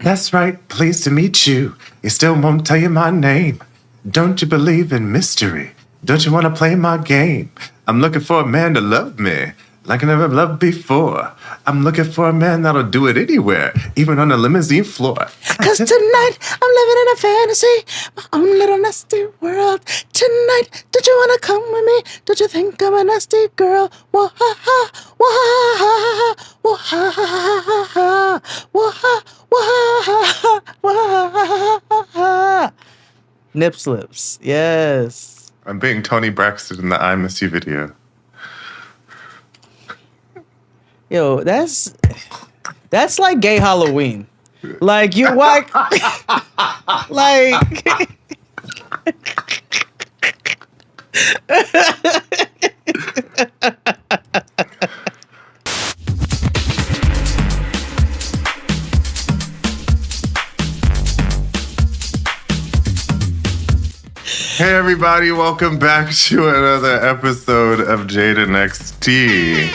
That's right, pleased to meet you. You still won't tell you my name. Don't you believe in mystery? Don't you want to play my game? I'm looking for a man to love me like I never loved before. I'm looking for a man that'll do it anywhere, even on the limousine floor. Cause tonight I'm living in a fantasy, my own little nasty world. Tonight, don't you wanna come with me? Don't you think I'm a nasty girl? Wah ha ha, wah ha ha, wah ha ha ha, wah ha, wah ha, wah ha ha. Nip slips, yes. I'm being Tony Braxton in the I Miss You video. Yo, that's like gay Halloween. Like you like like Hey everybody, welcome back to another episode of Jaden XD.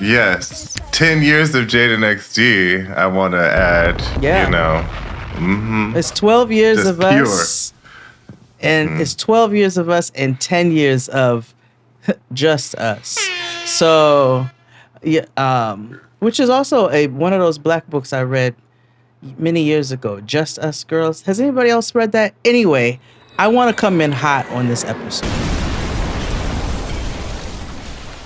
Yes, 10 years of Jaden XD, I want to add, Yeah. you know. Mm-hmm. It's 12 years Just of pure. us. And it's 12 years of us and 10 years of just us. So, yeah, which is also one of those black books I read many years ago, Just Us Girls. Has anybody else read that? Anyway, I want to come in hot on this episode.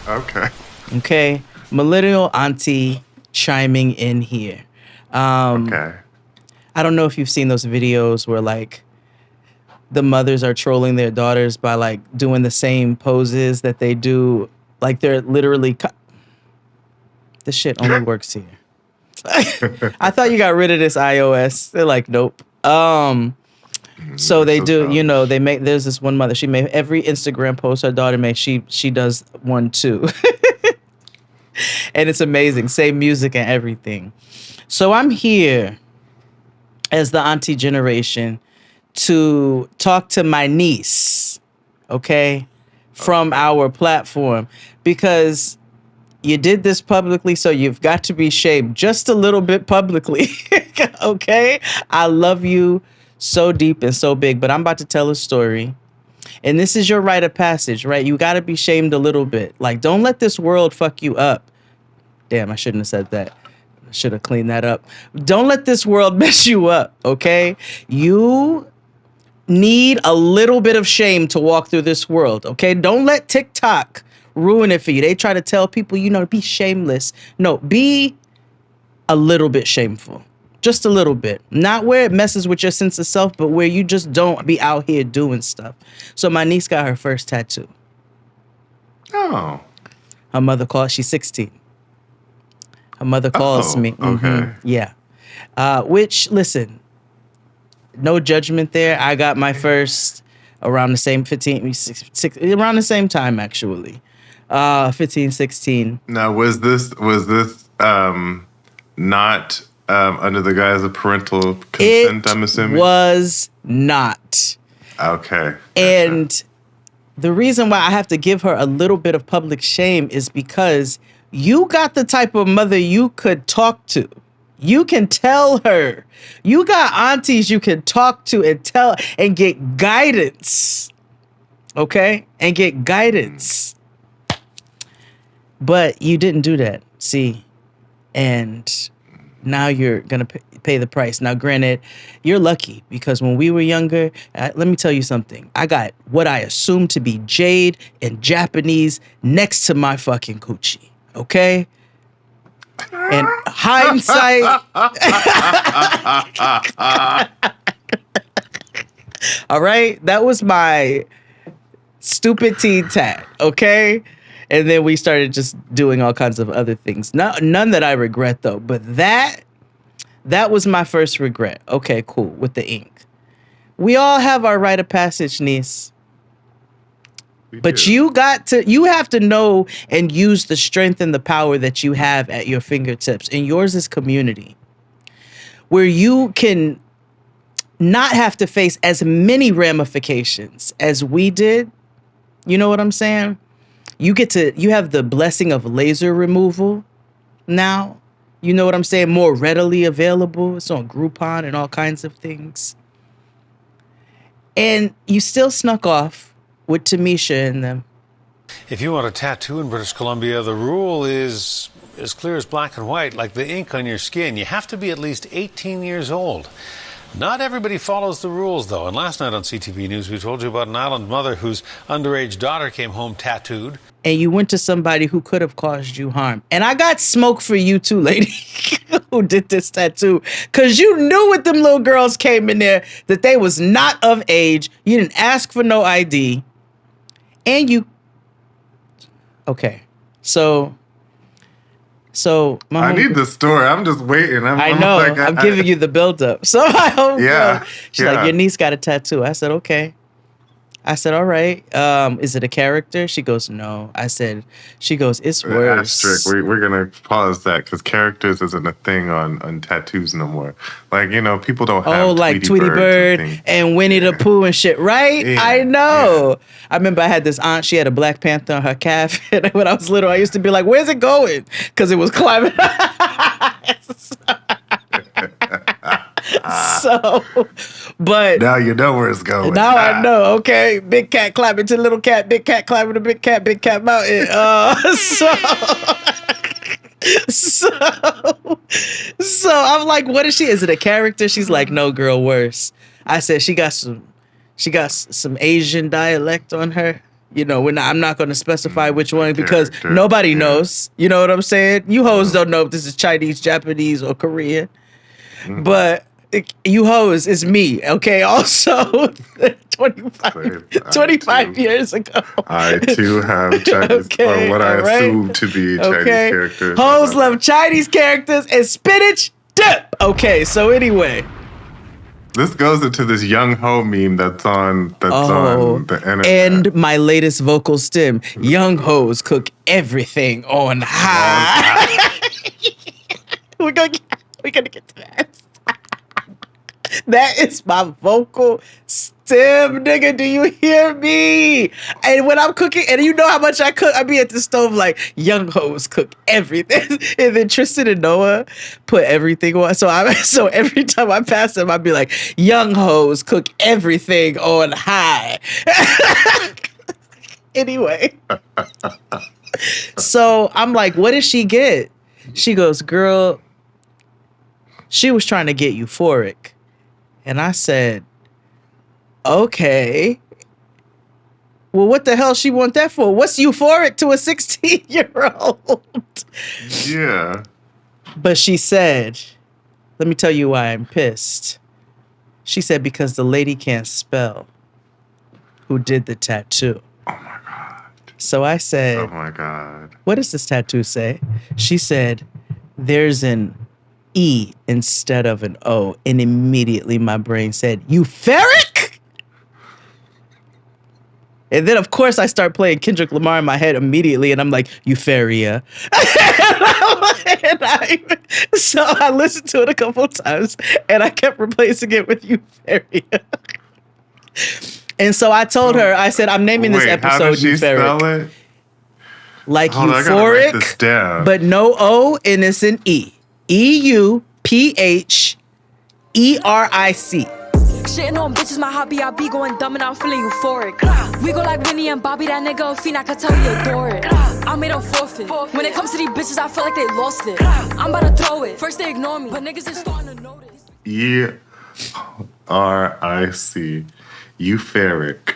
Okay. Millennial auntie chiming in here. Okay. I don't know if you've seen those videos where like the mothers are trolling their daughters by like doing the same poses that they do. Like they're literally this shit only works here. I thought you got rid of this iOS. They're like, nope. So they do, you know, there's this one mother, she made every Instagram post her daughter made, she does one too. And it's amazing. Same music and everything. So I'm here as the auntie generation to talk to my niece, okay, from our platform, because you did this publicly, so you've got to be shamed just a little bit publicly, okay? I love you so deep and so big, but I'm about to tell a story. And this is your rite of passage, right? You got to be shamed a little bit. Like, don't let this world fuck you up. Damn, I shouldn't have said that. I should have cleaned that up. Don't let this world mess you up, okay? You need a little bit of shame to walk through this world, okay? Don't let TikTok ruin it for you. They try to tell people, you know, to be shameless. No, be a little bit shameful. Just a little bit. Not where it messes with your sense of self, but where you just don't be out here doing stuff. So my niece got her first tattoo. Oh. Her mother called, she's 16. Her mother calls me. Okay. Yeah. Which, listen, no judgment there. I got my first around the same around the same time, actually. 15, 16. Now, was this not under the guise of parental consent, I'm assuming? It was not. Okay. And the reason why I have to give her a little bit of public shame is because you got the type of mother you could talk to. You can tell her. You got aunties you can talk to and tell and get guidance. Okay? And get guidance. But you didn't do that. See? And now you're going to pay the price. Now, granted, you're lucky because when we were younger, let me tell you something. I got what I assumed to be jade and Japanese next to my fucking coochie. Okay? And hindsight. All right? That was my stupid teen tat. Okay? And then we started just doing all kinds of other things. None that I regret, though. But that was my first regret. Okay, cool. With the ink. We all have our rite of passage, niece. But you have to know and use the strength and the power that you have at your fingertips. And yours is community. Where you can not have to face as many ramifications as we did. You know what I'm saying? You have the blessing of laser removal now. You know what I'm saying? More readily available. It's on Groupon and all kinds of things. And you still snuck off with Tamisha and them. If you want a tattoo in British Columbia, the rule is as clear as black and white, like the ink on your skin. You have to be at least 18 years old. Not everybody follows the rules, though. And last night on CTV News, we told you about an island mother whose underage daughter came home tattooed. And you went to somebody who could have caused you harm. And I got smoke for you too, lady, who did this tattoo. Because you knew with them little girls came in there that they was not of age. You didn't ask for no ID. And you... Okay. So I need the story. I'm just waiting. I know. I'm giving you the buildup. So my homegirl, she's like, your niece got a tattoo. I said, okay. I said, all right. Is it a character? She goes, no. She goes, it's worse. Asterisk. We're going to pause that because characters isn't a thing on tattoos no more. Like, people don't have like Tweety Bird and Winnie the Pooh and shit, right? Yeah, I know. Yeah. I remember I had this aunt. She had a Black Panther on her calf. And when I was little, I used to be like, where's it going? Because it was climbing. But now you know where it's going. Now I know. Okay, big cat climbing to little cat, big cat climbing to big cat mountain. So I'm like, what is she? Is it a character? She's like, no, girl, worse. I said she got some Asian dialect on her. I'm not going to specify which one because nobody knows. You know what I'm saying? You hoes don't know if this is Chinese, Japanese, or Korean. But you hoes is me, okay? Also, 25 years ago. I too have Chinese, or what I assume to be Chinese characters. Hoes love Chinese characters and spinach dip. Okay, so anyway. This goes into this young ho meme that's on the internet. And my latest vocal stem. Young hoes cook everything on high. We're gonna get to that. That is my vocal stem, nigga. Do you hear me? And when I'm cooking, and you know how much I cook, I be at the stove like, young hoes cook everything. And then Tristan and Noah put everything on. So every time I pass them, I'd be like, young hoes cook everything on high. Anyway. So I'm like, what did she get? She goes, girl, she was trying to get euphoric. And I said, okay. Well, what the hell she want that for? What's euphoric to a 16-year-old? Yeah. But she said, let me tell you why I'm pissed. She said, because the lady can't spell who did the tattoo. Oh, my God. So I said, oh, my God. What does this tattoo say? She said, there's an E instead of an O. And immediately my brain said, Eupheric? And then, of course, I start playing Kendrick Lamar in my head immediately. And I'm like, Euphoria. So I listened to it a couple of times. And I kept replacing it with Euphoria. And so I told her, I said, I'm naming this episode how did she Eupheric. Spell it? Like Hold on, euphoric, I gotta write this down. but no O, and it's an E. EUPHERIC. Shitting on bitches, my hobby. I be going dumb and I'm feeling euphoric. We go like Winnie and Bobby, that nigga a fiend, I could tell you adore it. I made them forfeit. When it comes to these bitches, I feel like they lost it. I'm about to throw it. First they ignore me, but niggas is starting to notice. ERIC. Eupheric.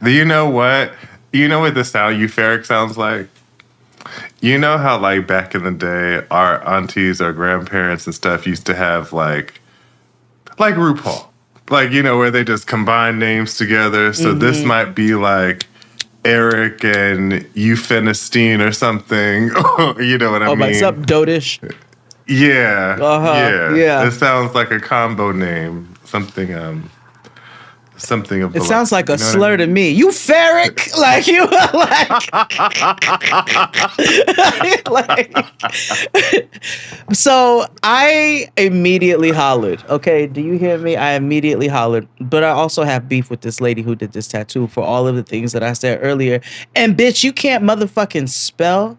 Do you know what? You know what the sound euphoric sounds like? You know how, like, back in the day, our aunties or grandparents and stuff used to have, like RuPaul. Like, where they just combine names together. So this might be, like, Eric and Euphenistine or something. You know what I mean? Like something dotish. Yeah. Yeah. It sounds like a combo name. Something of it sounds like a slur to me. Eupheric, like you like. So I immediately hollered. Okay, do you hear me? I immediately hollered. But I also have beef with this lady who did this tattoo for all of the things that I said earlier. And bitch, you can't motherfucking spell.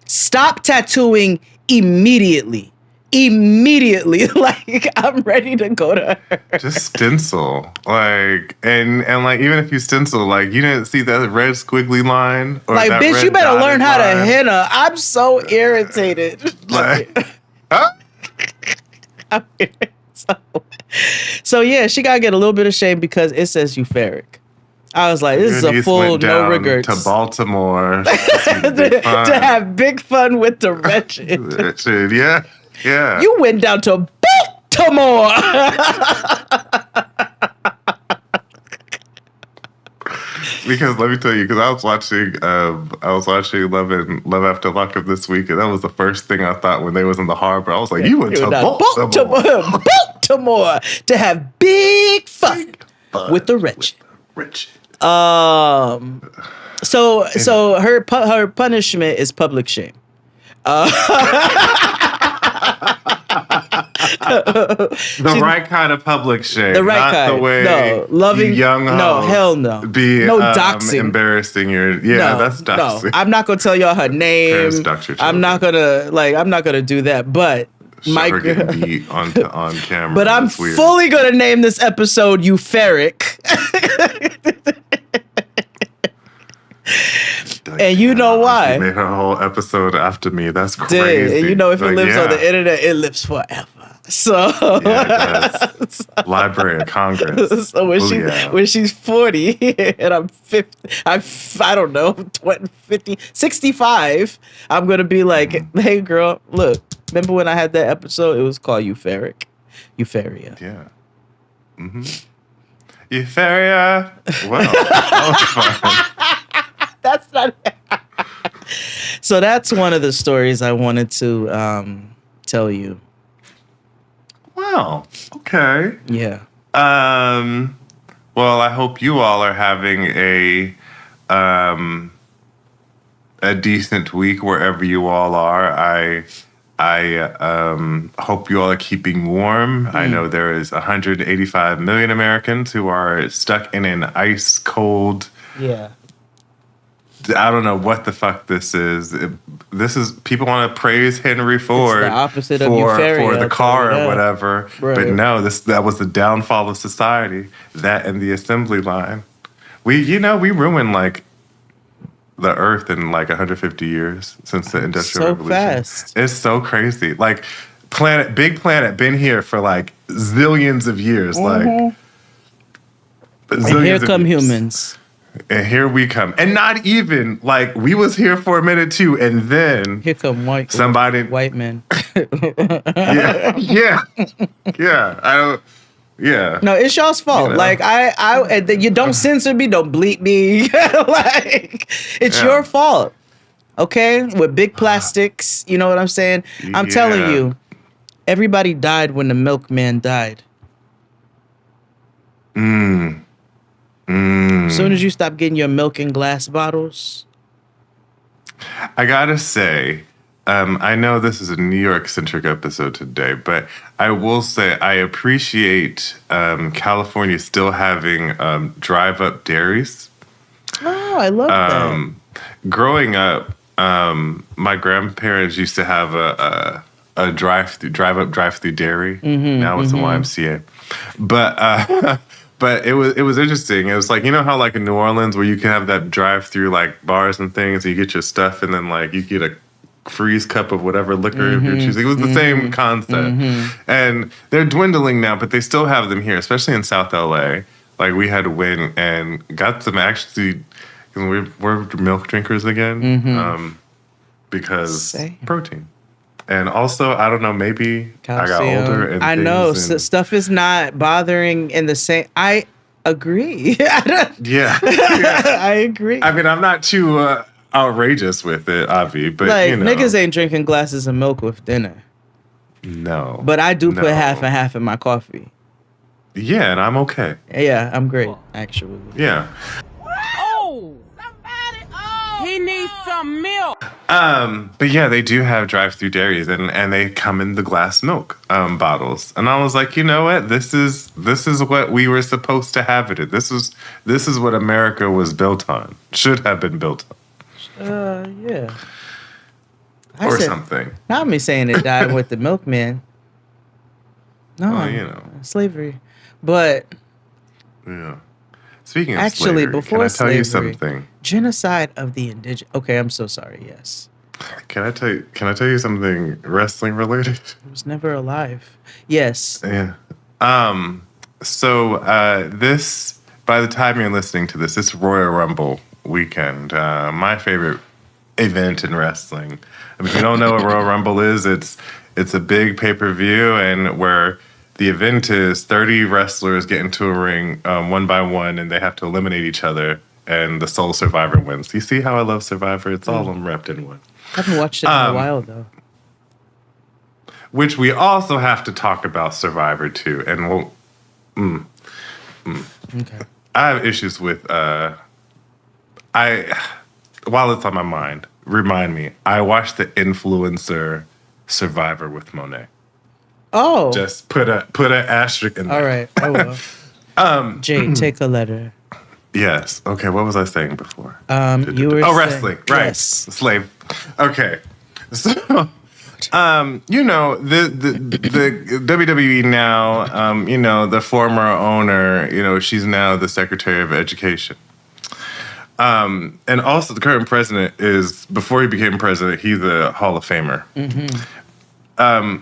Stop tattooing immediately. Immediately. Like, I'm ready to go to her. Just stencil. Like, and like, even if you stencil, like, you didn't see that red squiggly line? Or Like, that bitch, red you better dotted learn how to line? henna. I'm so irritated. Like, huh? So yeah, she gotta get a little bit of shame because it says Eupheric. I was like, this is a Eunice full went no down regrets. to Baltimore to see the big fun. to have big fun with the wretched. Wretched, yeah, yeah. You went down to Baltimore. Because let me tell you, because I was watching Love After Lockup this week, and that was the first thing I thought when they was in the harbor. I was like, you went to Baltimore. Baltimore to have big fun with the wretched. Rich. So her punishment is public shame. The right kind of public shame. The right not kind. the way No, loving. you young No, hoes hell no. Be no doxing. embarrassing your. Yeah, No, that's doxing. No, I'm not gonna tell y'all her name. Parents dox your I'm not gonna do that. But Show her getting beat on camera. But I'm That's weird. fully gonna name this episode Eupheric. And you know why? She made her whole episode after me. That's crazy. And you know, if it lives on the yeah. internet, it lives forever. So Yeah, it does. Library of Congress. So Booyah. when she's 40 and I'm 50, I don't know, 20, 50, 65, I'm going to be like, hey girl, look, remember when I had that episode? It was called Eupheric. Euphoria. Yeah. Mm-hmm. Euphoria. Wow. That was fun. That's not So that's one of the stories I wanted to tell you. Wow. Okay. Yeah. Well, I hope you all are having a decent week wherever you all are. I hope you all are keeping warm. I know there is 185 million Americans who are stuck in an ice cold. Yeah. I don't know what the fuck this is. This is people want to praise Henry Ford the opposite of for Euphoria, the car yeah. or whatever. Right. But no, that was the downfall of society. That and the assembly line. We ruined like the earth in like 150 years since the Industrial Revolution. Fast. It's so crazy. Like big planet, been here for like zillions of years. Like And zillions here of come years. humans. And here we come. And not even, like, we was here for a minute, too. And then Here come white men. Yeah. Yeah. No, it's y'all's fault. You know. Like you don't censor me, don't bleep me. Like it's your fault. Okay? With big plastics, you know what I'm saying? I'm telling Yeah. you, everybody died when the milkman died. As soon as you stop getting your milk in glass bottles. I gotta say, I know this is a New York-centric episode today, but I will say I appreciate California still having drive-up dairies. Oh, I love that. Growing up, my grandparents used to have a drive-through dairy. Now it's a YMCA, but it was interesting. It was like, you know how like in New Orleans where you can have that drive-through like bars and things, you get your stuff and then like you get a freeze cup of whatever liquor if you're choosing. It was the same concept. And they're dwindling now, but they still have them here, especially in South LA. Like we had to win and got some actually, we're milk drinkers again because protein. And also, I don't know, maybe Calcium. I got older. And I know. and, Stuff is not bothering in the same. I agree. yeah. I agree. I mean, I'm not too outrageous with it, Avi, but like, you know. niggas ain't drinking glasses of milk with dinner. No. But I do put No. half and half in my coffee. Yeah, and I'm okay. Yeah, I'm great, actually. Yeah. He needs some milk. But yeah, they do have drive-through dairies, and they come in the glass milk bottles. And I was like, you know what? This is what we were supposed to have it in. This is what America was built on. Should have been built on. Yeah. or something. Not me saying it died with the milkman. No, Well, slavery. But yeah. Speaking of actually, slavery, before can I tell you slavery, something? genocide of the indigenous. Okay, I'm so sorry. Yes, Can I tell you something wrestling related? I was never alive. Yes. Yeah. So this, by the time you're listening to this, it's Royal Rumble weekend. My favorite event in wrestling. If you don't know what Royal Rumble is, it's a big pay-per-view, and where the event is 30 wrestlers get into a ring one by one, and they have to eliminate each other, and the sole survivor wins. You see how I love Survivor? It's all wrapped in one. I haven't watched it in a while though. Which we also have to talk about Survivor too, and we'll. Okay. I have issues with. While it's on my mind, remind me. I watched the influencer Survivor with Monet. Oh. Just put an asterisk in there. All right. I will. Jay, take a letter. Yes. Okay. What was I saying before? You were saying, wrestling. Right. Yes. Slave. Okay. So, the WWE now, the former owner, she's now the Secretary of Education. And also the current president before he became president, he's a Hall of Famer. Mm-hmm.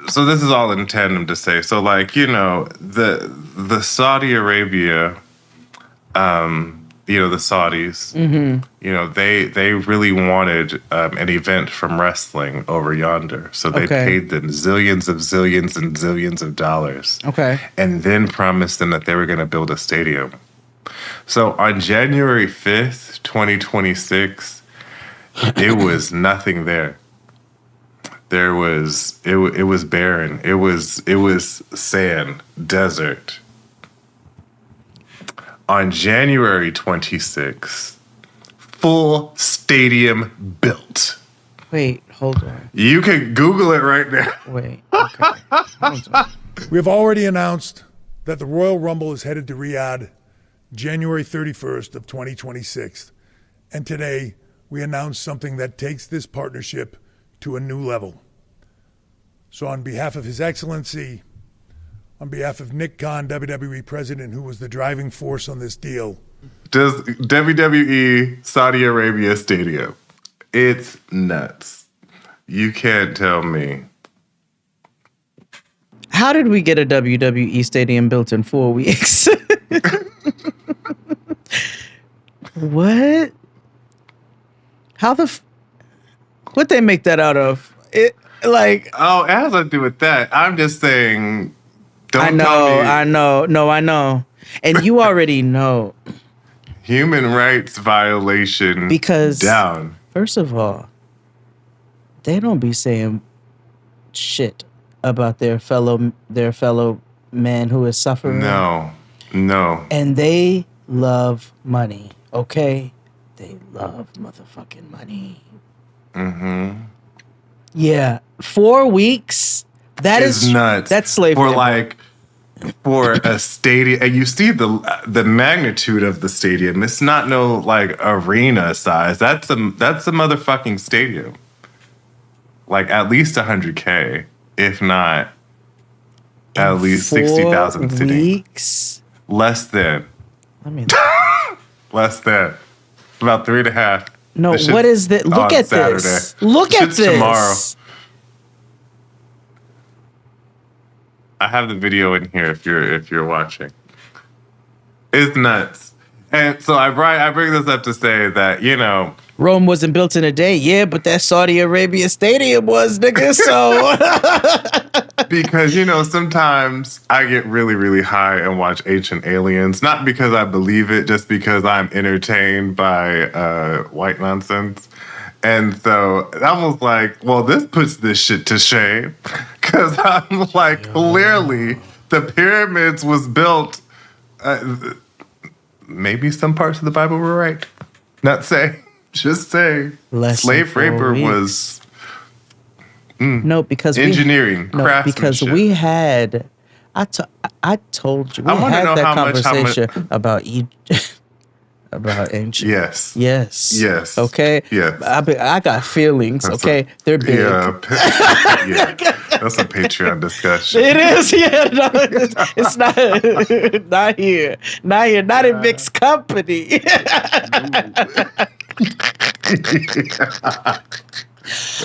So this is all in tandem to say. So the Saudi Arabia, the Saudis, mm-hmm. They really wanted an event from wrestling over yonder. So they paid them zillions of dollars. Okay. And then promised them that they were going to build a stadium. So on January 5th, 2026, it was nothing there. It was barren. It was sand, desert. On January 26th, full stadium built. Wait, hold on. You can Google it right now. Wait, okay. Hold on. We have already announced that the Royal Rumble is headed to Riyadh January 31st of 2026. And today, we announced something that takes this partnership to a new level. So on behalf of His Excellency, on behalf of Nick Khan, WWE President, who was the driving force on this deal. Does WWE Saudi Arabia Stadium. It's nuts. You can't tell me. How did we get a WWE stadium built in 4 weeks? What? How what they make that out of? It Oh, it has nothing to do with that. I'm just saying. I know. No, I know. And you already know. Human rights violation. Because down. First of all, they don't be saying shit about their fellow man who is suffering. No. And they love money. Okay? They love motherfucking money. Mm-hmm. Yeah. 4 weeks? That is nuts. That's slavery. For a stadium, and you see the magnitude of the stadium. It's not no arena size. That's a motherfucking stadium. At least 100K, if not at least 60,000 sitting. Weeks? Less than. I mean, less than. About 3.5. No, what is that? Look at Saturday. this. Look at this. Tomorrow. I have the video in here if you're watching. It's nuts. And so I bring this up to say that, Rome wasn't built in a day. Yeah, but that Saudi Arabia stadium was, nigga. So because, sometimes I get really, really high and watch Ancient Aliens. Not because I believe it, just because I'm entertained by white nonsense. And so I was like, well, this puts this shit to shame. Because I'm clearly the pyramids was built. Maybe some parts of the Bible were right. Not saying. Just say. Slave labor was. No, because engineering, craftsmanship. Because we had. I told you we had that conversation about Egypt. about ancient. Yes. Yes. Yes. Okay. Yes. I got feelings. That's okay. They're big. Yeah. Yeah. That's a Patreon discussion. It is. Yeah. No, it's not. Not here. Not here. Not in mixed company.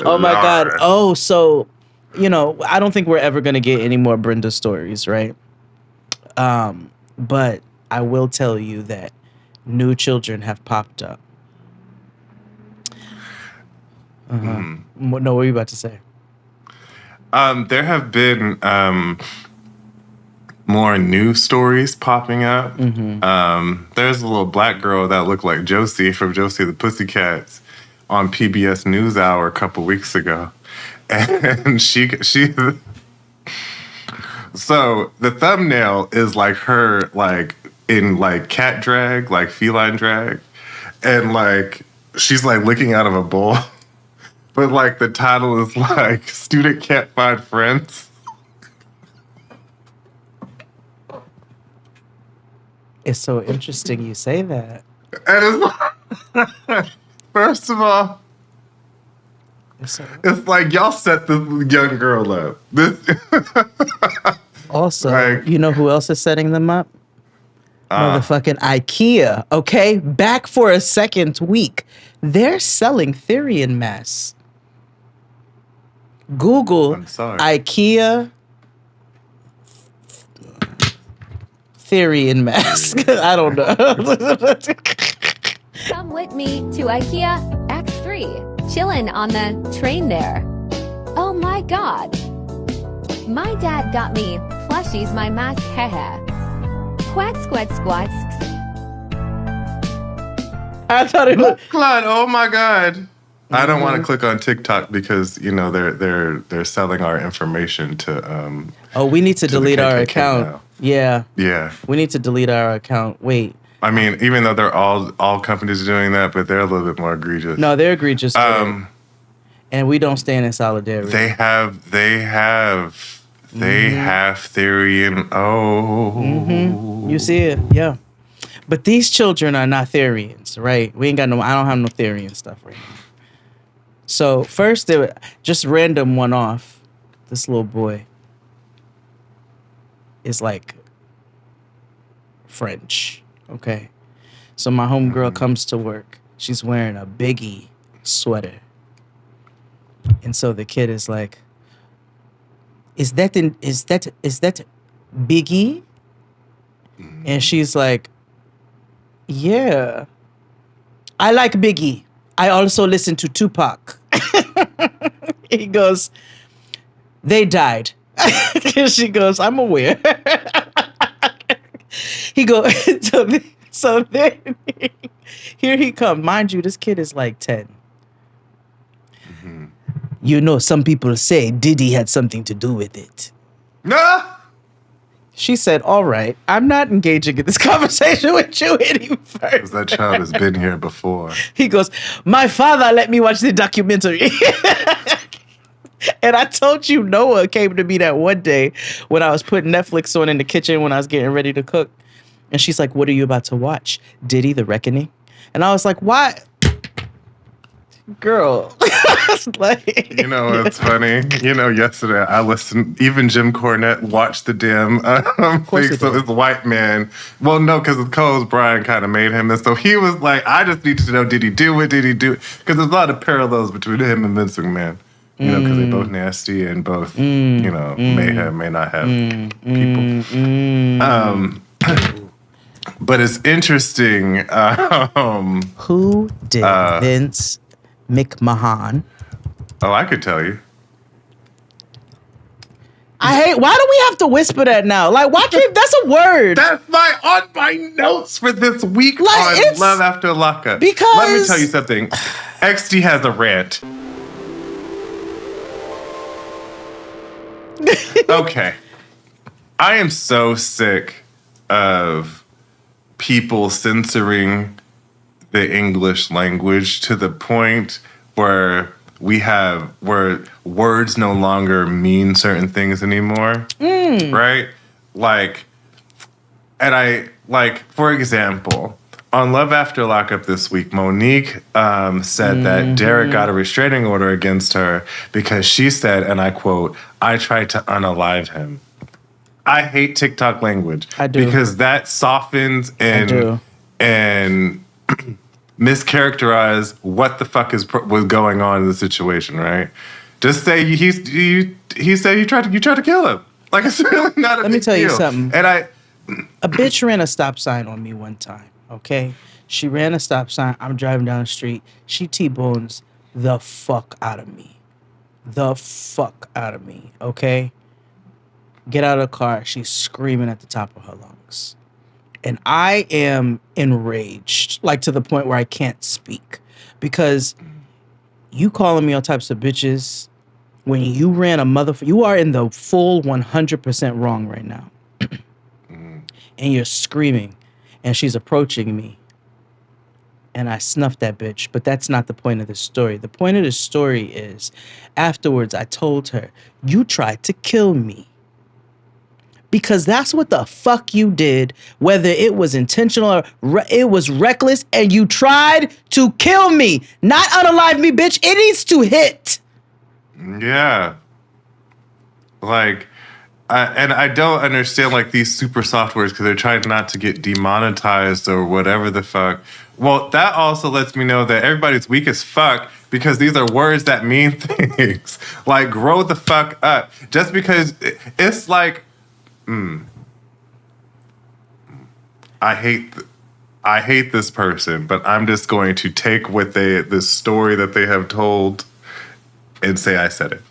Oh my God. Lord. Oh, so, I don't think we're ever going to get any more Brenda stories, right? But I will tell you that new children have popped up. No, what were you about to say? There have been more new stories popping up. There's a little black girl that looked like Josie from Josie the Pussycats on PBS NewsHour a couple weeks ago. And she so the thumbnail is like her like in like cat drag, like feline drag, and like she's like licking out of a bowl. But like the title is like student can't find friends. It's so interesting you say that. And it's first of all, it's like y'all set this young girl up. Also, Like- you know who else is setting them up? Motherfucking IKEA. Okay, back for a second week. They're selling Therian masks. Google I'm sorry. IKEA Therian mask. I don't know. Come with me to IKEA X3. Chillin' on the train there. Oh my god. My dad got me plushies my mask haha. Quack squat squats. I thought it was. Clyde, oh my God. I don't want to click on TikTok because they're selling our information to Oh, we need to the delete our KKK account. now. Yeah, yeah. we need to delete our account. Wait, I mean, even though they're all companies are doing that, but they're a little bit more egregious. no, they're egregious. With it. And we don't stand in solidarity. They have theory and You see it, yeah. But these children are not Therians, right? I don't have no Therian stuff right now. So first, they were just random one off. This little boy is like French, okay? So my homegirl comes to work. She's wearing a Biggie sweater. And so the kid is like, is that Biggie? And she's like, yeah. I like Biggie. I also listen to Tupac. He goes, they died. She goes, I'm aware. He goes, so then here he comes. Mind you, this kid is like 10. You know, some people say Diddy had something to do with it. no. She said, all right, I'm not engaging in this conversation with you any further. Because that child has been here before. He goes, my father let me watch the documentary. And I told you Noah came to me that one day when I was putting Netflix on in the kitchen when I was getting ready to cook. And she's like, what are you about to watch? Diddy, The Reckoning? And I was like, why? Girl. Like, You know, it's funny. You know, yesterday I listened, even Jim Cornette watched the damn course thing. he So did. this white man, well, no, because Cole's Brian kind of made him. And so he was like, I just need to know, did he do it? Did he do it? Because there's a lot of parallels between him and Vince McMahon. You know, because they're both nasty and both, you know, may not have people. But it's interesting. who did Vince McMahon? Oh, I could tell you. I hate, why do we have to whisper that now? Like, why can't, that's a word. That's on my notes for this week Like, on it's- Love After Lockup. because- Let me tell you something. XD has a rant. Okay. I am so sick of people censoring the English language to the point where where words no longer mean certain things anymore. Right? Like, and for example, On Love After Lockup this week, Monique said that Derek got a restraining order against her because she said, and I quote, "I tried to unalive him." I hate TikTok language. I do. Because that softens and mischaracterize what the fuck was going on in the situation, right? Just say he said you tried to kill him. Like, it's really not a Let me big tell you deal. something. And A bitch ran a stop sign on me one time, okay? She ran a stop sign. I'm driving down the street. She T-bones the fuck out of me. The fuck out of me, okay? Get out of the car. She's screaming at the top of her lungs. And I am enraged, like to the point where I can't speak. Because you calling me all types of bitches when you ran a you are in the full 100% wrong right now. And you're screaming, and she's approaching me. And I snuffed that bitch, but that's not the point of the story. The point of the story is, afterwards, I told her, you tried to kill me. Because that's what the fuck you did, whether it was intentional or it was reckless, and you tried to kill me. Not unalive me, bitch. It needs to hit. yeah. Like, I don't understand like these super softwares because they're trying not to get demonetized or whatever the fuck. Well, that also lets me know that everybody's weak as fuck because these are words that mean things. Like, grow the fuck up. Just because it's like, I hate this person, but I'm just going to take what this story that they have told and say I said it.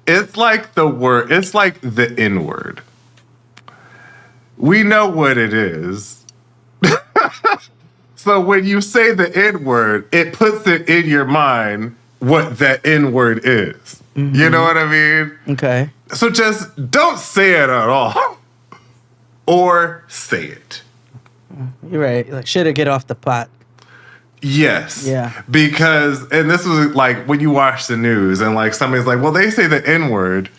It's like it's like the N-word. We know what it is. So when you say the N-word, it puts it in your mind what that N-word is. You know what I mean? Okay. So just don't say it at all. Or say it. You're right. Like, shit, get off the pot. Yes. Yeah. Because, and this was like when you watch the news and like somebody's like, well, they say the N-word.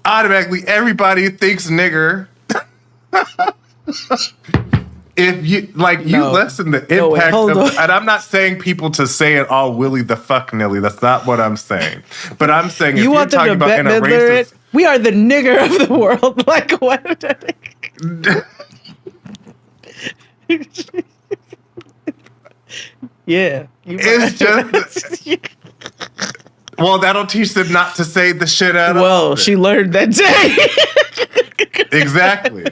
Automatically, everybody thinks nigger. If you, like, you lessen the impact of, and I'm not saying people to say it all willy the fuck nilly. That's not what I'm saying. But I'm saying if You you're want them talking to about in a Bette Midler racist... it? We are the nigger of the world. Like, what? Yeah. It's just... Well, that'll teach them not to say the shit out of Well, she learned that day. Exactly.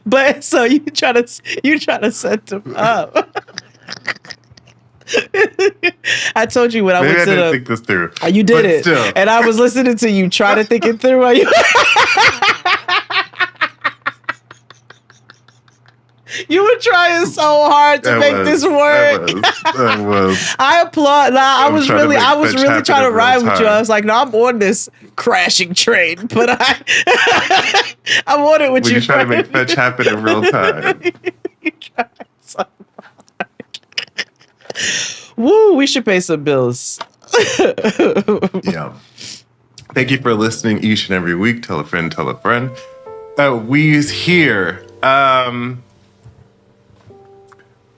But so you try to set them up. I told you when I Maybe went I to didn't think this through. You did but it. Still. And I was listening to you try to think it through while you You were trying so hard to make this work. That was. I applaud. Nah, I was really trying to ride with you. I time. was like, no, I'm on this crashing train, but I'm on it with When you. you try to make fetch happen in real time. You tried so hard. Woo, we should pay some bills. Yeah. Thank you for listening each and every week. Tell a friend, tell a friend. We's here.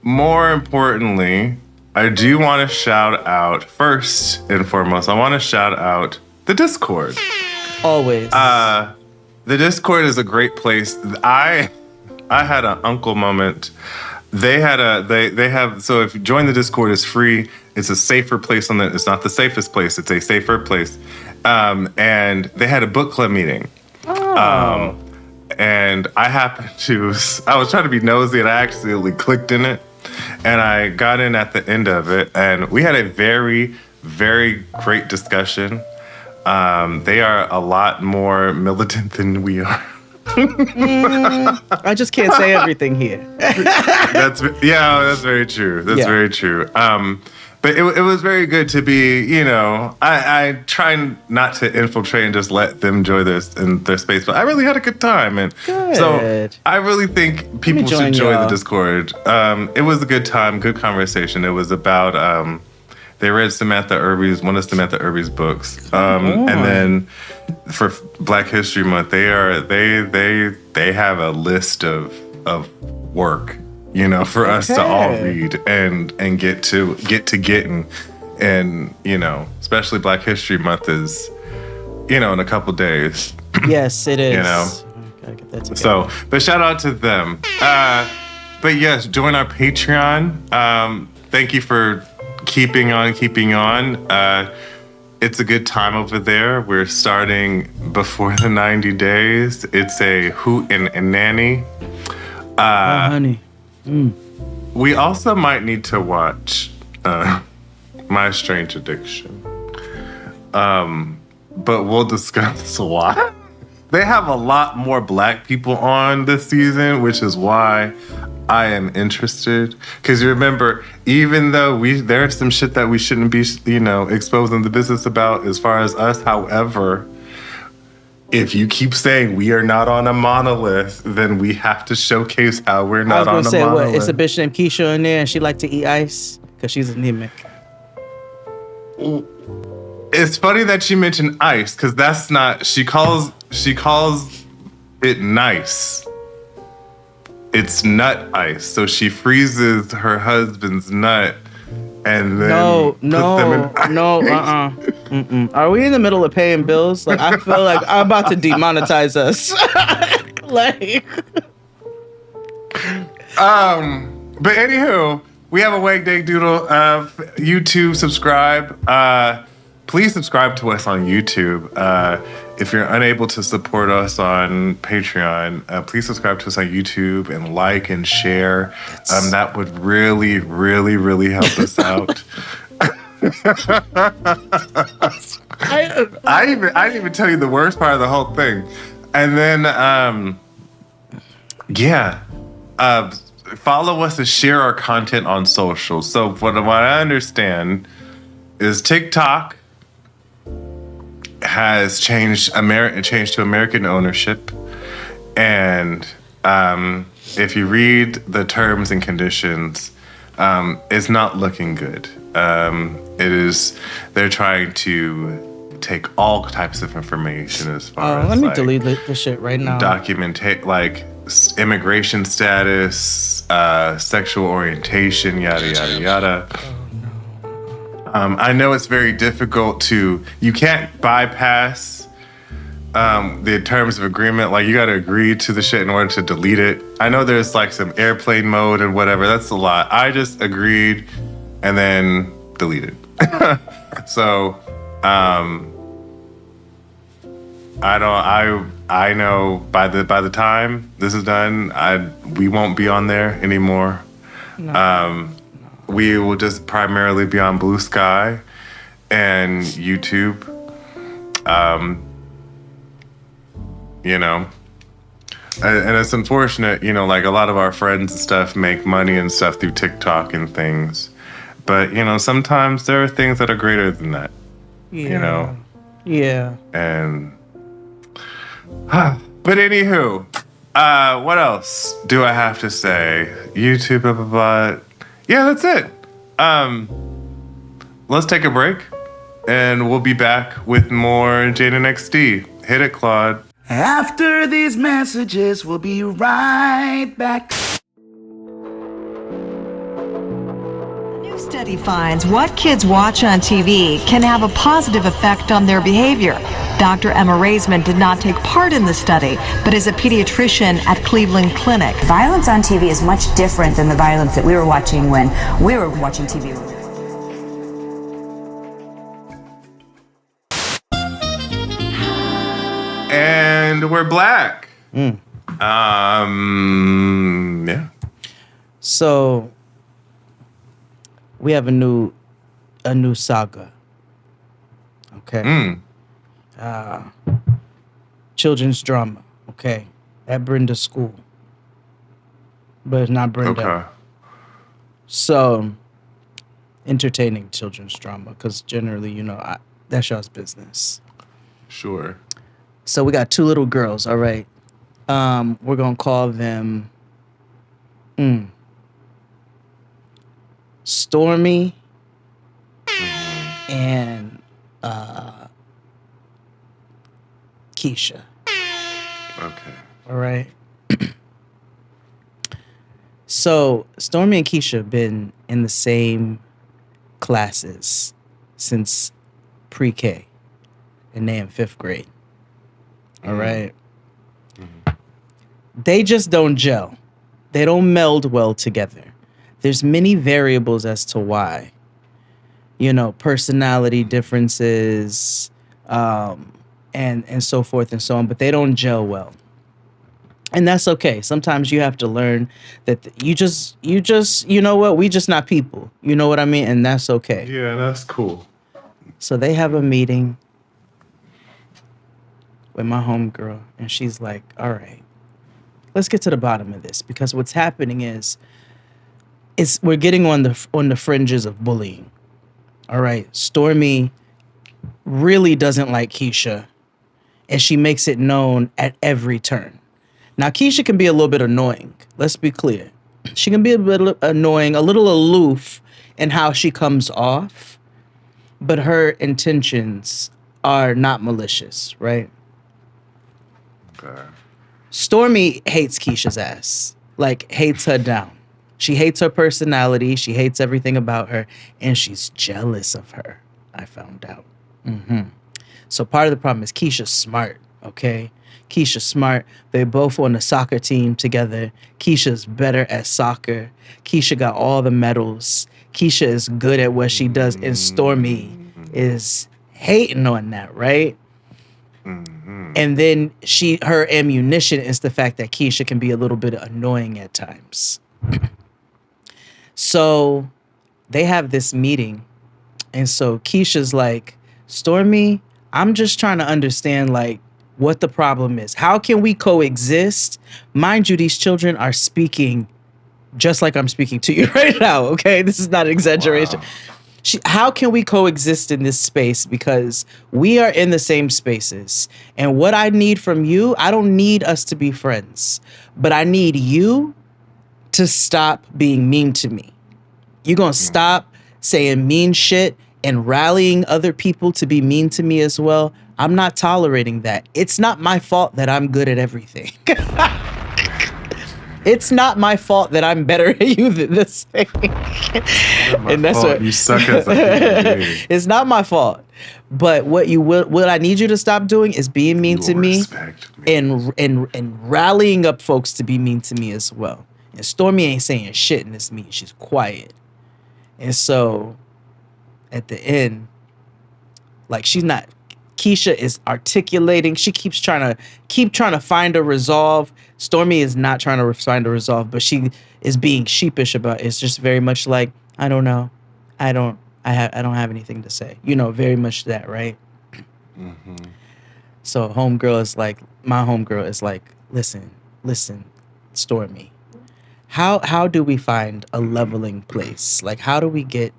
More importantly, I do want to shout out, first and foremost, I want to shout out the Discord. Always. The Discord is a great place. I had an uncle moment. They have, so if you join the Discord, it's free. It's a safer place it's not the safest place. It's a safer place. And they had a book club meeting. Oh. And I was trying to be nosy and I accidentally clicked in it. And I got in at the end of it. And we had a very, very great discussion. They are a lot more militant than we are. I just can't say everything here. That's very true. That's very true. But it was very good to be, I try not to infiltrate and just let them enjoy their space, but I really had a good time. And so I really think people should join the Discord. It was a good time, good conversation. It was about, they read one of Samantha Irby's books. And then for Black History Month, they have a list of of work, you know, for us to all read and get to getting, and you know, especially Black History Month is, you know, in a couple days. Yes, it is. You know, gotta get that together. so but shout out to them. But yes, join our Patreon. Thank you for keeping on. It's a good time over there. We're starting before the 90 days. It's a hoot and a nanny. Honey. We also might need to watch My Strange Addiction. But we'll discuss why. They have a lot more Black people on this season, which is why I am interested. Because you remember, even though there's some shit that we shouldn't be, you know, exposing the business about as far as us. However, if you keep saying we are not on a monolith, then we have to showcase how we're not on a monolith. I was gonna say, what? It's a bitch named Keisha in there, and she like to eat ice because she's anemic. It's funny that you mentioned ice, because that's not. She calls it nice. It's nut ice. So she freezes her husband's nut and then puts them in ice. Are we in the middle of paying bills? Like, I feel like I'm about to demonetize us. Like, but anywho, we have a Wag Day Doodle. YouTube, subscribe. Please subscribe to us on YouTube. If you're unable to support us on Patreon, please subscribe to us on YouTube and like and share. That would really, really, really help us out. I didn't even tell you the worst part of the whole thing. And then, follow us and share our content on social. So what I understand is TikTok has changed to American ownership, and if you read the terms and conditions, it's not looking good. They're trying to take all types of information as far as let me delete the shit right now. Like immigration status, sexual orientation, yada yada yada. I know it's very difficult you can't bypass the terms of agreement. Like, you got to agree to the shit in order to delete it. I know there's like some airplane mode and whatever. That's a lot. I just agreed and then deleted. So, I know by the time this is done, we won't be on there anymore. No. We will just primarily be on Blue Sky and YouTube. You know, and it's unfortunate, you know, like a lot of our friends and stuff make money and stuff through TikTok and things. But, you know, sometimes there are things that are greater than that. Yeah. You know? Yeah. And, but anywho, what else do I have to say? YouTube, blah, blah, blah. Yeah, that's it. Let's take a break, and we'll be back with more Jaden XD. Hit it, Claude. After these messages, we'll be right back. A new study finds what kids watch on TV can have a positive effect on their behavior. Dr. Emma Raisman did not take part in the study, but is a pediatrician at Cleveland Clinic. Violence on TV is much different than the violence that we were watching when we were watching TV. And we're black. Yeah. So we have a new saga. Okay. Children's drama. Okay. At Brenda's school. But it's not Brenda. Okay. So entertaining children's drama, because generally, you know, that's y'all's business. Sure. So we got two little girls, all right? We're going to call them Stormy and Keisha. Okay. All right? So Stormy and Keisha have been in the same classes since pre-K, and they in 5th grade. All right. They just don't gel. They don't meld well together. There's many variables as to why. You know, personality differences, and so forth and so on, but they don't gel well. And that's okay. Sometimes you have to learn that you know what, we just not people. You know what I mean? And that's okay. Yeah, that's cool. So they have a meeting with my homegirl, and she's like, all right, let's get to the bottom of this, because what's happening is we're getting on the fringes of bullying. All right. Stormy really doesn't like Keisha, and she makes it known at every turn. Now, Keisha can be a little bit annoying. Let's be clear. She can be a bit annoying, a little aloof in how she comes off, but her intentions are not malicious, right? Okay. Stormy hates Keisha's ass, like hates her down. She hates her personality. She hates everything about her, and she's jealous of her, I found out. So part of the problem is Keisha's smart, okay? Keisha's smart. They're both on the soccer team together. Keisha's better at soccer. Keisha got all the medals. Keisha is good at what she does, and Stormy is hating on that, right? And then her ammunition is the fact that Keisha can be a little bit annoying at times. So they have this meeting, and so Keisha's like, Stormy, I'm just trying to understand, like, what the problem is. How can we coexist? Mind you, these children are speaking just like I'm speaking to you right now, okay? This is not an exaggeration. Wow. How can we coexist in this space? Because we are in the same spaces. And what I need from you, I don't need us to be friends, but I need you to stop being mean to me. You're going to stop saying mean shit and rallying other people to be mean to me as well. I'm not tolerating that. It's not my fault that I'm good at everything. It's not my fault that I'm better at you than this thing. And that's what you suck at. It's not my fault. But what I need you to stop doing is being mean to me, and rallying up folks to be mean to me as well. And Stormy ain't saying shit in this meeting. She's quiet. And so at the end, like, Keisha is articulating. She keeps trying to find a resolve. Stormy is not trying to find a resolve, but she is being sheepish about it. It's just very much like, I don't know. I don't have anything to say. You know, very much that, right? So my homegirl is like, listen, Stormy. How do we find a leveling place? Like, how do we get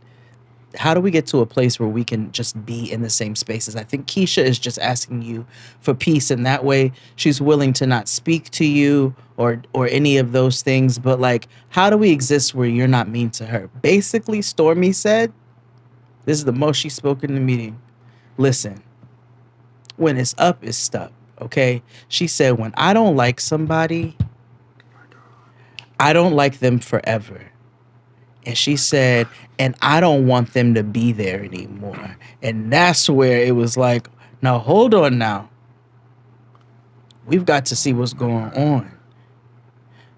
to a place where we can just be in the same spaces? I think Keisha is just asking you for peace, and that way she's willing to not speak to you or any of those things. But, like, how do we exist where you're not mean to her? Basically, Stormy said, this is the most she spoke in the meeting. Listen, when it's up, it's stuck, okay? She said, when I don't like somebody, I don't like them forever. And she said, and I don't want them to be there anymore. And that's where it was like, now hold on now. We've got to see what's going on.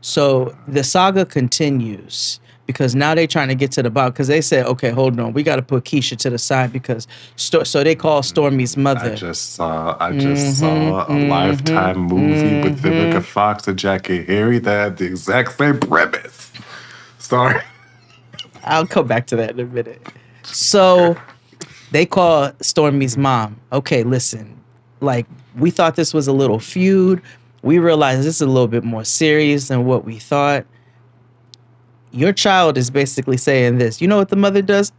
So the saga continues, because now they're trying to get to the bottom, because they said, okay, hold on, we got to put Keisha to the side, because so they call Stormy's mother. I just saw a Lifetime movie with Vivica Fox and Jackie Harry that had the exact same premise. Sorry. I'll come back to that in a minute. So they call Stormy's mom. Okay, listen, like, we thought this was a little feud. We realized this is a little bit more serious than what we thought. Your child is basically saying this. You know what the mother does?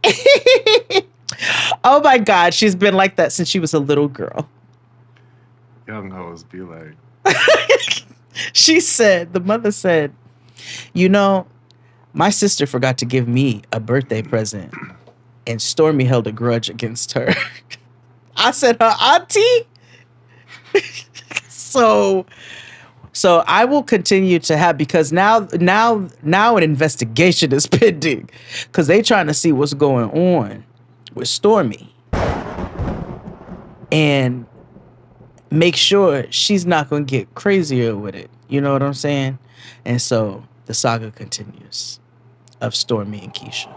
Oh my God, she's been like that since she was a little girl. Young hoes be like. The mother said, you know, my sister forgot to give me a birthday present, and Stormy held a grudge against her. I said, her auntie? So So I will continue to have, because now an investigation is pending, because they trying to see what's going on with Stormy and make sure she's not going to get crazier with it. You know what I'm saying? And so the saga continues of Stormy and Keisha.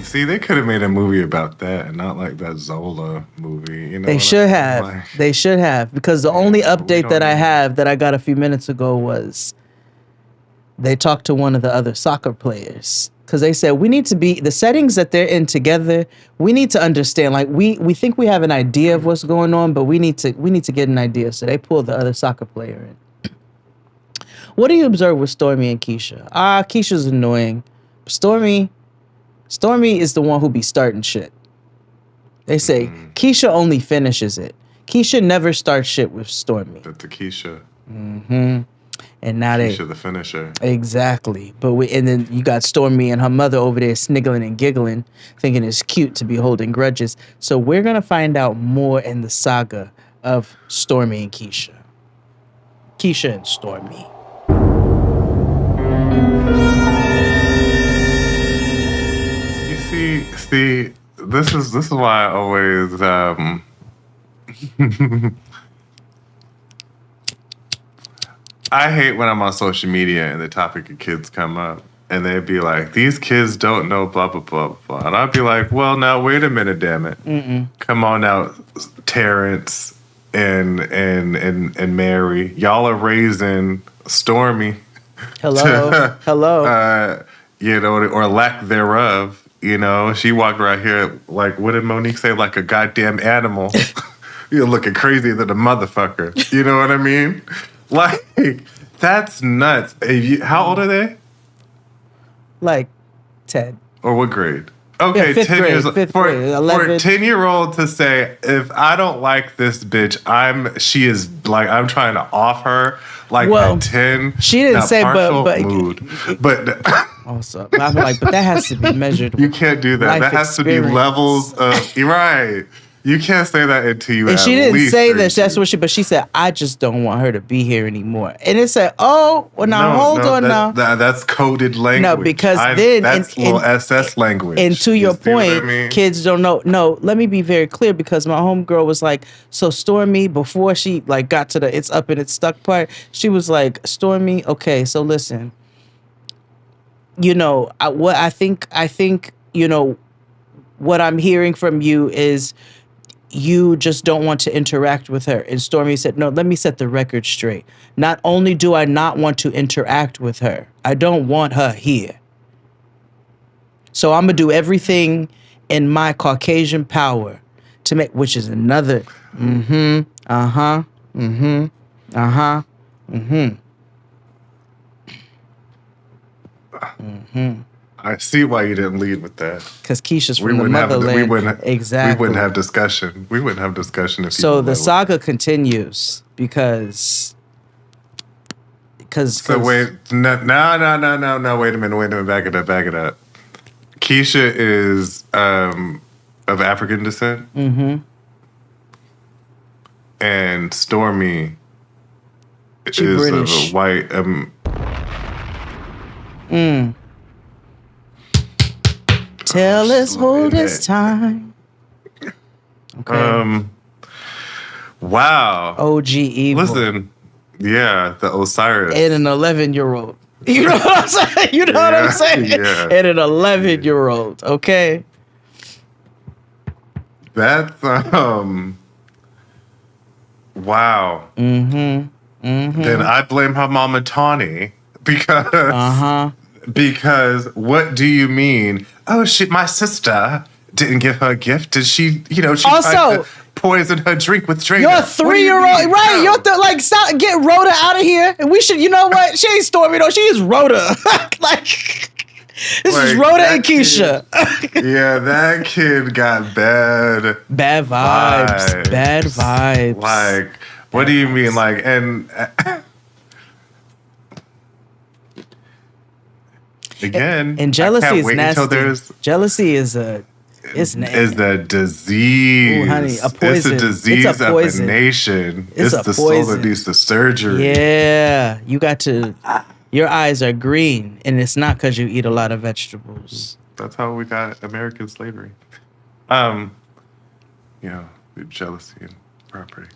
See, they could have made a movie about that and not like that Zola movie. You know, They should have. Like, They should have, because the only update that I have that I got a few minutes ago was they talked to one of the other soccer players, because they said we need to be the settings that they're in together. We need to understand, like we think we have an idea of what's going on, but we need to get an idea. So they pulled the other soccer player in. What do you observe with Stormy and Keisha? Keisha's annoying. Stormy is the one who be starting shit. They say Keisha only finishes it. Keisha never starts shit with Stormy. The Keisha. Mm-hmm. And now Keisha the finisher. Exactly. And then you got Stormy and her mother over there sniggling and giggling, thinking it's cute to be holding grudges. So we're going to find out more in the saga of Stormy and Keisha. Keisha and Stormy. See, this is why I always I hate when I'm on social media and the topic of kids come up and they'd be like, these kids don't know blah blah blah blah. And I'd be like, well, now wait a minute, damn it. Come on now, Terrence and Mary. Y'all are raising Stormy. Hello. Hello. You know, or lack thereof. You know, she walked right here like, what did Monique say? Like a goddamn animal. You're looking crazier than a motherfucker. You know what I mean? Like, that's nuts. How old are they? Like 10. Or what grade? Okay, Yeah, fifth 10 grade, years fifth for, grade, for 11. a 10-year-old to say, if I don't like this bitch, I'm trying to off her. Like at 10. She didn't say, but mood. But also, I'm like, but that has to be measured. You can't do that. That has to be levels of. You're right. You can't say that until you. And she didn't say that. 32. That's what but she said, I just don't want her to be here anymore. And it said, oh, well, now hold on now. That's coded language. No, because then that's little SS language. And to your point, I mean? Kids don't know. No, let me be very clear, because my homegirl was like, so Stormy, before she like got to the it's up and it's stuck part, she was like, Stormy, okay, so listen. You know, I think, you know, what I'm hearing from you is you just don't want to interact with her. And Stormy said, no, let me set the record straight. Not only do I not want to interact with her, I don't want her here. So I'm going to do everything in my Caucasian power to make, which is another, I see why you didn't lead with that. Because Keisha's from the motherland. Exactly. We wouldn't have discussion. We wouldn't have discussion if. So the saga continues because. So wait, no. Wait a minute. Back it up. Keisha is of African descent. And Stormy is British. of a white. Tell us, hold us time. Okay. Wow. OG evil. Listen, yeah, the Osiris. And an 11-year-old. You know what I'm saying? You know what I'm saying? Yeah. And an 11-year-old. Okay. That's wow. Then I blame her mama Tawny because what do you mean? Oh shit, my sister didn't give her a gift. Did she? You know, she tried to poison her drink with Drano. You're a 3-year-old, right? You're like, stop, get Rhoda out of here, and we should. You know what? She ain't Stormy though. She is Rhoda. Like. This is Rhoda and Keisha. Yeah, that kid got bad vibes. Bad vibes. Like, what do you mean? Like, and again, and jealousy is nasty. Jealousy Jealousy is a It's is a disease. Ooh, honey, a It's poison. a disease It's a of poison. a nation. It's It's a the soul poison. that needs the surgery. Yeah, you got to. Your eyes are green, and it's not because you eat a lot of vegetables. That's how we got American slavery. You know, jealousy and property.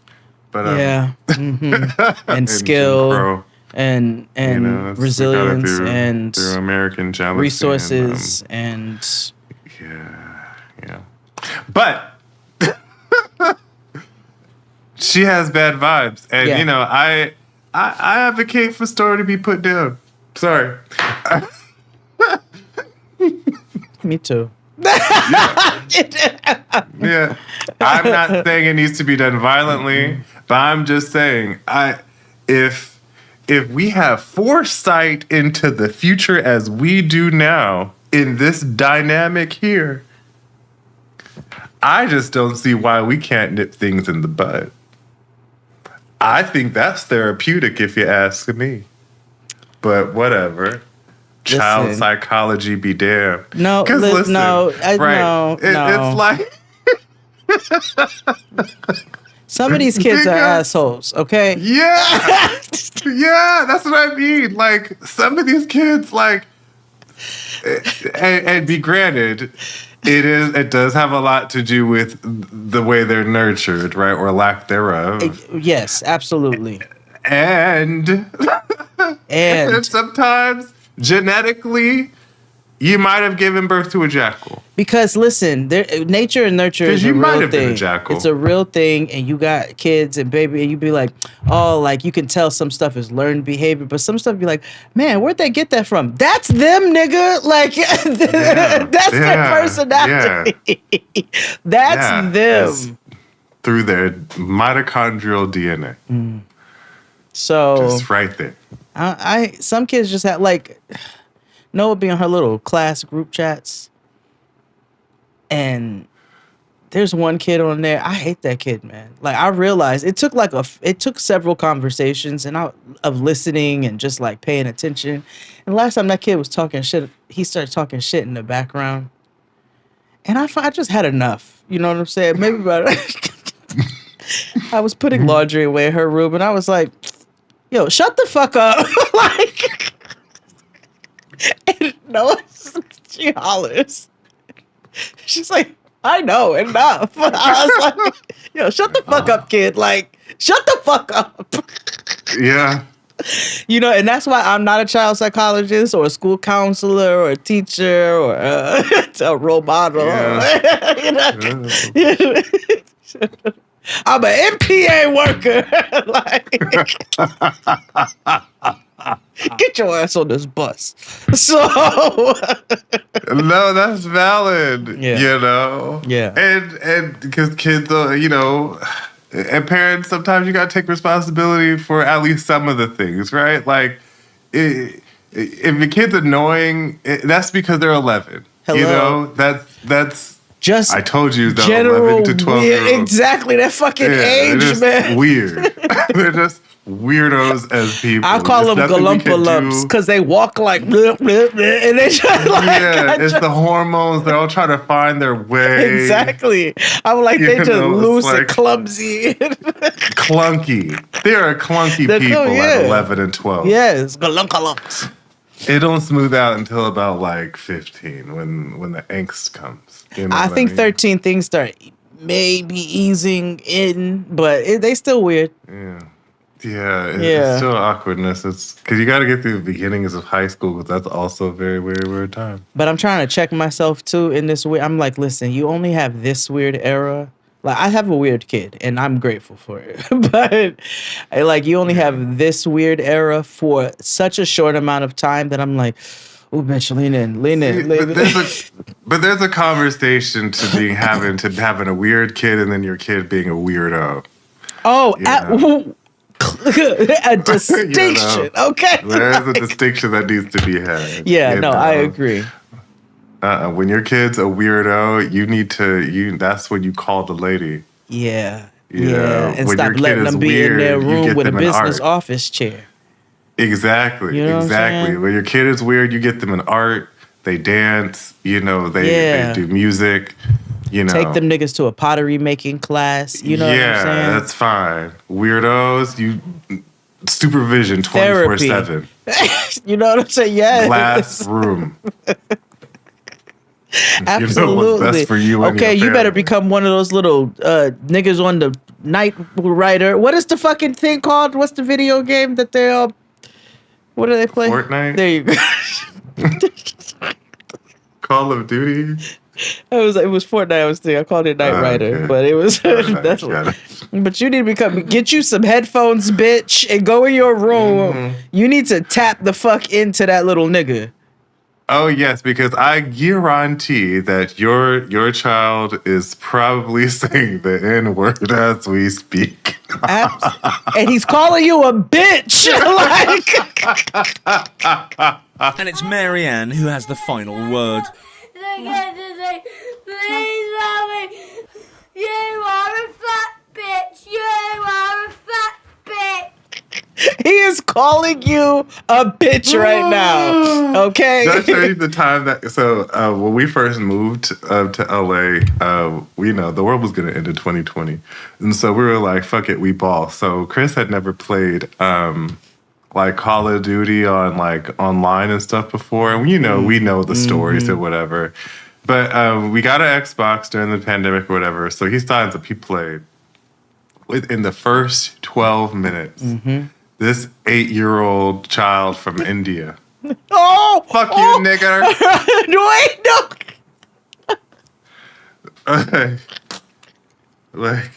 But Yeah, and and Jim skill, Crow, and you know, that's- we got it resilience, through and American jealousy resources, and yeah. But she has bad vibes, and Yeah. you know, I advocate for Story to be put down. Sorry. me too. Yeah, I'm not saying it needs to be done violently, but I'm just saying, if we have foresight into the future as we do now in this dynamic here, I just don't see why we can't nip things in the bud. I think that's therapeutic, if you ask me. But whatever. Child Listen. psychology be damned. No, 'Cause listen, no, right? no. It's like Some of these kids are Because- assholes. Okay. yeah, yeah. That's what I mean. Like some of these kids, like, and be granted, it does have a lot to do with the way they're nurtured, right, or lack thereof, Yes, absolutely. and And sometimes genetically, you might have given birth to a jackal. because listen, nature and nurture 'Cause is you a might real have been a thing. jackal. It's a real thing, and you got kids and baby, and you be like, oh, like you can tell some stuff is learned behavior, but some stuff be like, man, where'd they get that from? That's them, nigga. Like that's their yeah, personality. That's Yeah, them. it's through their mitochondrial DNA. So Just right there. I some kids just have like Noah be on her little class group chats, and there's one kid on there. I hate that kid, man. Like I realized it took several conversations and of listening and just like paying attention. And last time that kid was talking shit, he started talking shit in the background, and I just had enough. You know what I'm saying? Maybe about I was putting laundry away in her room, and I was like, yo, shut the fuck up. Like, and no, she hollers. She's like, I know, enough. I was like, yo, shut the fuck up, kid. Like, shut the fuck up. Yeah. You know, and that's why I'm not a child psychologist or a school counselor or a teacher or a role model. Yeah. You know? I'm an MPA worker. Like, get your ass on this bus. So No, that's valid. Yeah. You know? Yeah. And because kids, you know, and parents, sometimes you got to take responsibility for at least some of the things, right? Like, if your kid's annoying, that's because they're 11. Hello. You know? That's just I told you, the general 11 to 12 weird, year olds. exactly that fucking They're age, just man. weird. They're just weirdos as people. I call There's them nothing we galumpa can lumps do. because they walk like bleh, bleh, bleh, and they try like Yeah, it's the hormones. They're all trying to find their way. exactly. I'm like You they just know, it's loose and like- clumsy. Clunky. They are clunky They're people cool, at yeah. 11 and 12. Yes, galumpa lumps. It don't smooth out until about like 15 when the angst comes. You know I what think mean? 13 things start maybe easing in, but they still weird. Yeah. Yeah, Yeah. it's still awkwardness. It's because you got to get through the beginnings of high school, because that's also a very, very weird time. But I'm trying to check myself too in this weird. I'm like, listen, you only have this weird era. Like I have a weird kid, and I'm grateful for it. But like, you only have this weird era for such a short amount of time that I'm like, oh, bitch, lean in. But there's a conversation to having a weird kid and then your kid being a weirdo. Oh, You a distinction. Okay. There's a distinction that needs to be had. Yeah, you no, know? I agree. When your kid's a weirdo, you need to. That's when you call the lady. Yeah. You Yeah. know, And when your stop kid letting is them be in their weird, you room get with a them an business art. office chair. Exactly. You know what I'm exactly. saying? When your kid is weird, you get them an art. They dance, you know, they Yeah. do music, you know. Take them niggas to a pottery making class. You know what I'm saying? That's fine. Weirdos, you supervision Therapy. 24/7. You know what I'm saying? Yes. Glass room. Absolutely. You know what's best for you and okay, your you better family. become one of those little niggas on the Night Rider. What is the fucking thing called? What's the video game that they all? What do they play? Fortnite? There you go. Call of Duty. It was Fortnite. I was thinking. I called it Night Rider, okay. but it was that's Got what. it. But you need to get you some headphones, bitch, and go in your room. Mm-hmm. You need to tap the fuck into that little nigga. Oh yes, because I guarantee that your child is probably saying the N-word as we speak. And he's calling you a bitch. And it's Marianne who has the final word. Please, mommy, you are a fat bitch. You are a fat bitch. He is calling you a bitch right now. Okay. Did I tell you the time that when we first moved to LA, we know the world was going to end in 2020, and so we were like, "Fuck it, we ball." So Chris had never played like Call of Duty on like online and stuff before, and we know the stories or whatever. But we got an Xbox during the pandemic or whatever, so he signs up. He played within the first 12 minutes. This 8-year-old child from India. Oh, fuck you, nigger. Wait, no. like,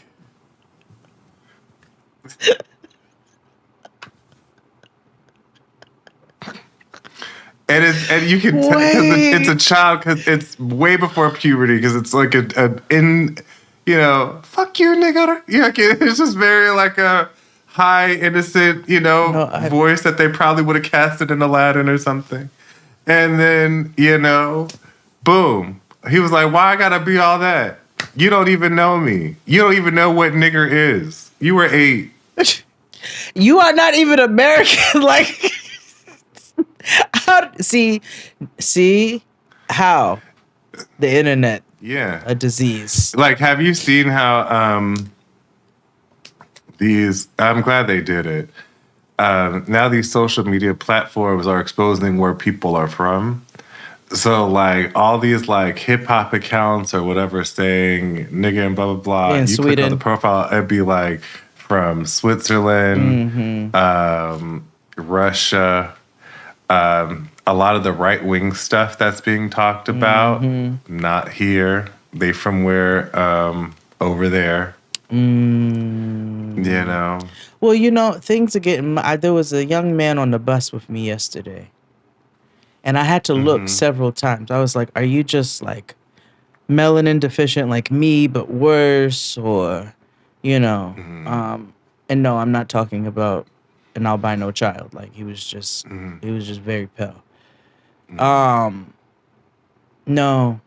and you can tell because it's a child because it's way before puberty because it's like fuck you, nigger. Yeah, it's just very like a high, innocent, voice that they probably would have casted in Aladdin or something. And then, boom. He was like, why I gotta be all that? You don't even know me. You don't even know what nigger is. You were 8. You are not even American. Like, see how the internet, a disease. Like, have you seen how I'm glad they did it. Now these social media platforms are exposing where people are from. So like all these like hip hop accounts or whatever saying nigga and blah blah blah. In you Sweden. click on the profile, it'd be like from Switzerland, Russia, a lot of the right wing stuff that's being talked about. Not here. They from where over there. Well, things are getting. There was a young man on the bus with me yesterday, and I had to look several times. I was like, "Are you just like melanin deficient like me, but worse?" Or, and no, I'm not talking about an albino child. Like he was just very pale. No,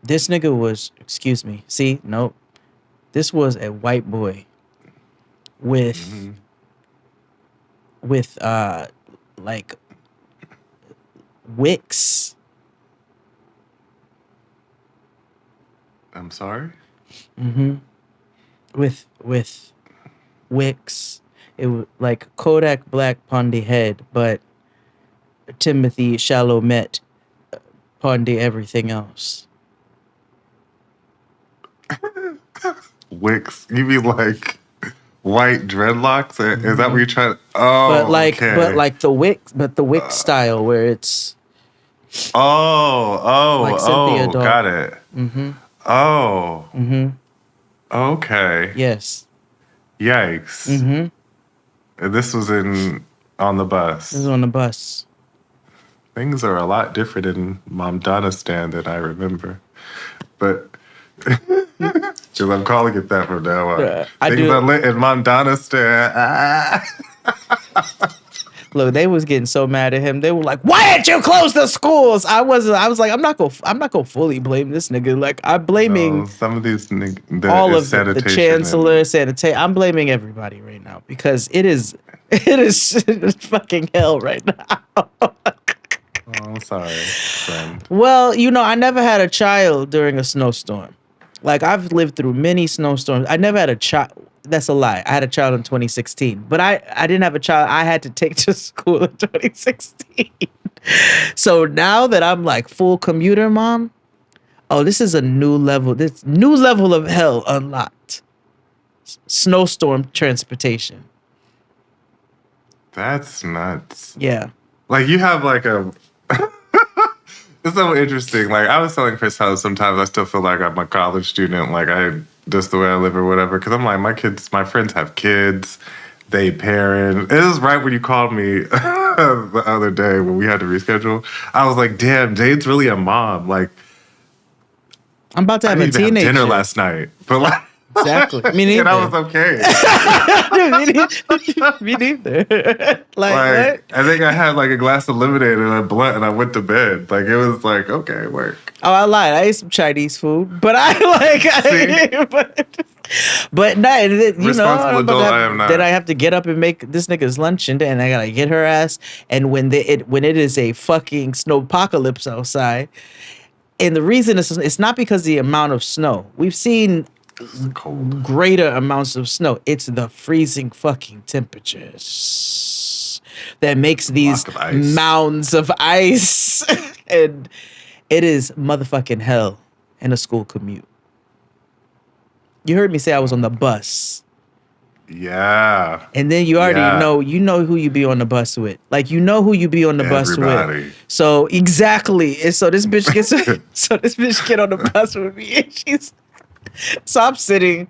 this nigga was. Excuse me. See, nope. This was a white boy with like wicks. I'm sorry? With wicks. It was like Kodak Black Pondy head, but Timothy Chalamet Pondy everything else. Wicks? You mean like white dreadlocks? Is that what you're trying to? Oh, but like the wick style where it's like Cynthia Dog. Got it. Okay. Yes. Yikes. And this was on the bus. This was on the bus. Things are a lot different in Momdanistan than I remember, but because I'm calling it that from now on. Things are lit in Momdanistan. Look, they was getting so mad at him. They were like, "Why didn't you close the schools?" I was like, I'm not gonna fully blame this nigga. Like, I'm blaming some of these all of the chancellor, sanitation. I'm blaming everybody right now because it is fucking hell right now. Oh I'm sorry, friend. Well, you know, I never had a child during a snowstorm. Like, I've lived through many snowstorms. I never had a child. That's a lie. I had a child in 2016. But I didn't have a child I had to take to school in 2016. So now that I'm like full commuter mom, oh, this is a new level. This new level of hell unlocked. Snowstorm transportation. That's nuts. Yeah. Like, you have like a... It's so interesting. Like, I was telling Chris how sometimes I still feel like I'm a college student. Like, just the way I live or whatever. Because I'm like, my friends have kids. They parent. It was right when you called me the other day when we had to reschedule. I was like, damn, Jade's really a mom. Like, I'm about to have I a didn't even teenager. have dinner last night. But like... Exactly. Me neither. And I was okay. Me neither. like Like, what? I think I had like a glass of lemonade and a blunt and I went to bed. Like, it was like, okay, work. Oh, I lied. I ate some Chinese food, but but no, you know, Responsible adult, I am not. Then I have to get up and make this nigga's lunch, and then I gotta get her ass. And when it is a fucking snowpocalypse outside, and the reason it's not because of the amount of snow. We've seen greater amounts of snow. It's the freezing fucking temperatures that makes these mounds of ice. And it is motherfucking hell in a school commute. You heard me say I was on the bus. Yeah. And then you already know who you be on the bus with. Like, you know who you be on the bus with. So exactly. And so this bitch gets get on the bus with me, and so I'm sitting,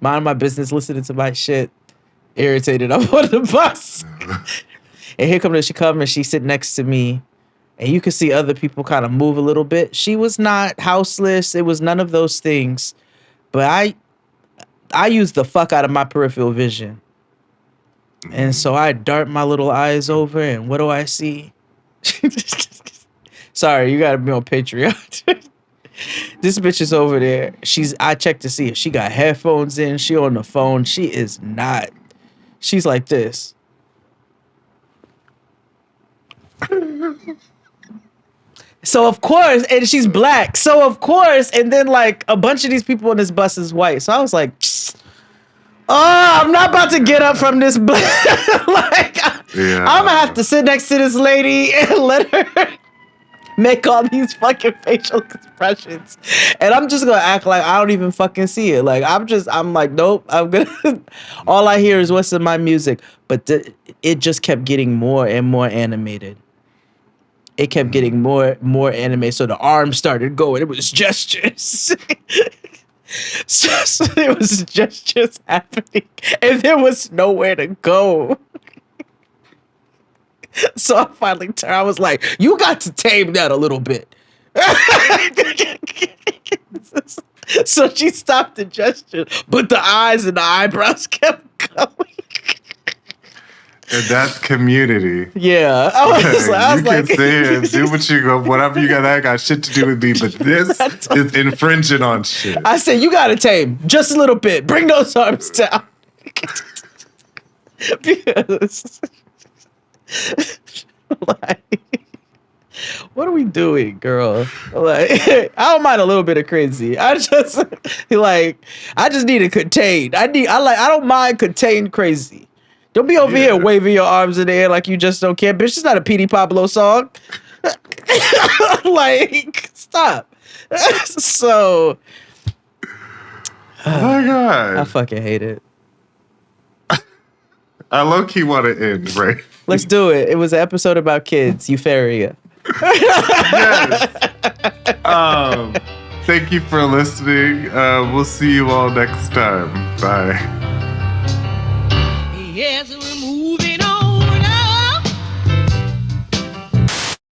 minding my business, listening to my shit, irritated. I'm on the bus. And here she comes and she sit next to me. And you could see other people kind of move a little bit. She was not houseless. It was none of those things. But I used the fuck out of my peripheral vision. And so I dart my little eyes over, and what do I see? Sorry, you gotta be on Patreon. This bitch is over there. I checked to see if she got headphones in. She on the phone. She is not. She's like this. So of course, and she's black. So of course, and then like a bunch of these people on this bus is white. So I was like, oh, I'm not about to get up from this bus. I'm gonna have to sit next to this lady and let her make all these fucking facial expressions. And I'm just gonna act like I don't even fucking see it. Like, I'm like, nope, I'm gonna, all I hear is what's in my music. But it just kept getting more and more animated. It kept getting more animated. So the arms started going. It was gestures. so there was gestures happening. And there was nowhere to go. So I finally turned. I was like, you got to tame that a little bit. So she stopped the gesture, but the eyes and the eyebrows kept going. And that's community. Yeah. I was you like, can say and do what you go, whatever you got, that got shit to do with me, but this is infringing on shit. I said, you got to tame just a little bit. Bring those arms down. Because... like, what are we doing, girl? Like, I don't mind a little bit of crazy. I just need to contain. I don't mind contained crazy. Don't be over here waving your arms in the air like you just don't care. Bitch, it's not a P.D. Pablo song. Like, stop. So, oh my God. I fucking hate it. I low-key want to end, right? Let's do it. It was an episode about kids. Euphoria. Yes. Thank you for listening. We'll see you all next time. Bye. Yes.